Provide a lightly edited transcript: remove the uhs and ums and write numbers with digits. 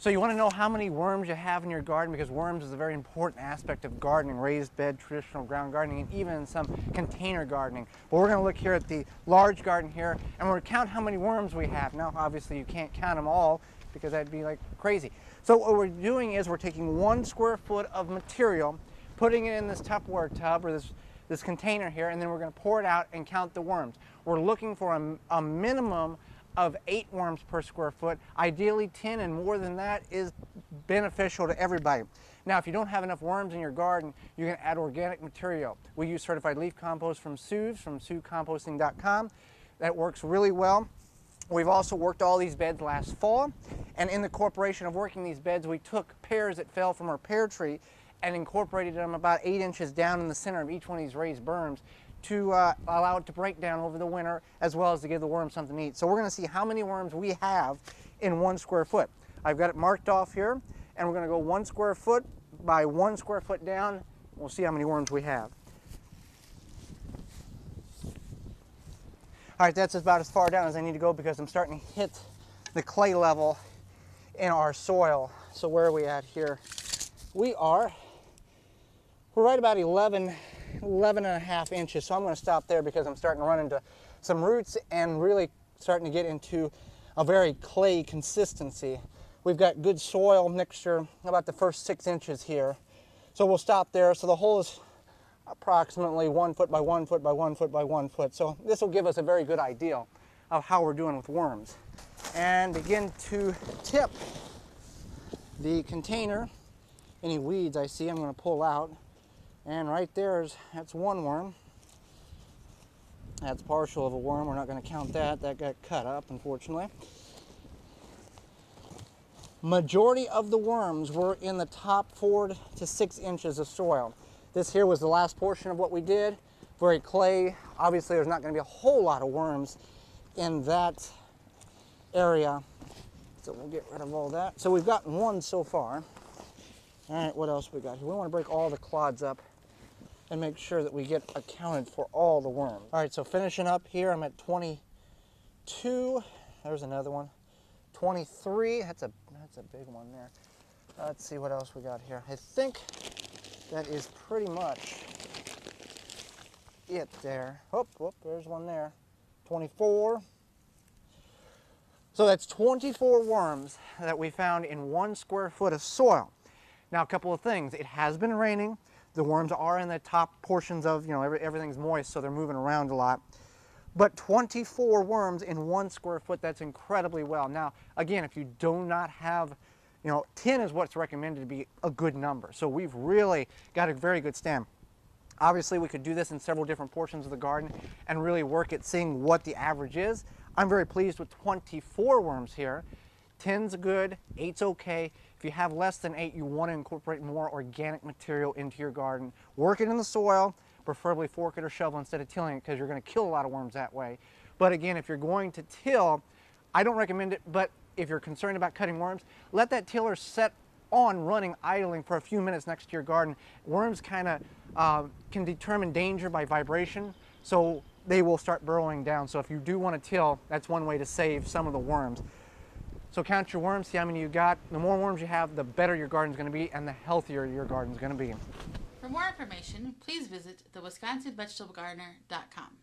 So you want to know how many worms you have in your garden, because worms is a very important aspect of gardening, raised bed, traditional ground gardening, and even some container gardening. But we're going to look here at the large garden here, and we're going to count how many worms we have. Now, obviously, you can't count them all because that'd be like crazy. So what we're doing is we're taking 1 square foot of material, putting it in this Tupperware tub or this container here, and then we're going to pour it out and count the worms. We're looking for a minimum of 8 worms per square foot. Ideally 10, and more than that is beneficial to everybody. Now, if you don't have enough worms in your garden, you can add organic material. We use certified leaf compost from Sue's, from SueComposting.com. That works really well. We've also worked all these beds last fall, and in the corporation of working these beds, we took pears that fell from our pear tree and incorporated them about 8 inches down in the center of each one of these raised berms to allow it to break down over the winter, as well as to give the worms something to eat. So we're going to see how many worms we have in 1 square foot. I've got it marked off here, and we're going to go 1 square foot by 1 square foot down. We'll see how many worms we have. All right, that's about as far down as I need to go because I'm starting to hit the clay level in our soil. So where are we at here? We're right about 11 and a half inches. So I'm going to stop there because I'm starting to run into some roots and really starting to get into a very clay consistency. We've got good soil mixture about the first 6 inches here. So we'll stop there. So the hole is approximately 1 foot by 1 foot by 1 foot by 1 foot. So this will give us a very good idea of how we're doing with worms. And begin to tip the container. Any weeds I see, I'm going to pull out. And right that's 1 worm. That's partial of a worm. We're not going to count that. That got cut up, unfortunately. Majority of the worms were in the top 4 to 6 inches of soil. This here was the last portion of what we did. Very clay. Obviously, there's not going to be a whole lot of worms in that area. So we'll get rid of all that. So we've gotten 1 so far. All right, what else we got here? We want to break all the clods up and make sure that we get accounted for all the worms. All right, so finishing up here, I'm at 22. There's another one. 23. That's a big one there. Let's see what else we got here. I think that is pretty much it there. Oh, there's one there. 24. So that's 24 worms that we found in 1 square foot of soil. Now, a couple of things. It has been raining. The worms are in the top portions of, everything's moist, so they're moving around a lot. But 24 worms in 1 square foot, that's incredibly well. Now, again, if you do not have, 10 is what's recommended to be a good number. So we've really got a very good stem. Obviously, we could do this in several different portions of the garden and really work at seeing what the average is. I'm very pleased with 24 worms here. 10's good, 8's okay. If you have less than 8, you want to incorporate more organic material into your garden. Work it in the soil, preferably fork it or shovel instead of tilling it, because you're going to kill a lot of worms that way. But again, if you're going to till, I don't recommend it, but if you're concerned about cutting worms, let that tiller set on running, idling for a few minutes next to your garden. Worms kind of can determine danger by vibration, so they will start burrowing down. So if you do want to till, that's one way to save some of the worms. So count your worms, see how many you got. The more worms you have, the better your garden's going to be and the healthier your garden's going to be. For more information, please visit thewisconsinvegetablegardener.com.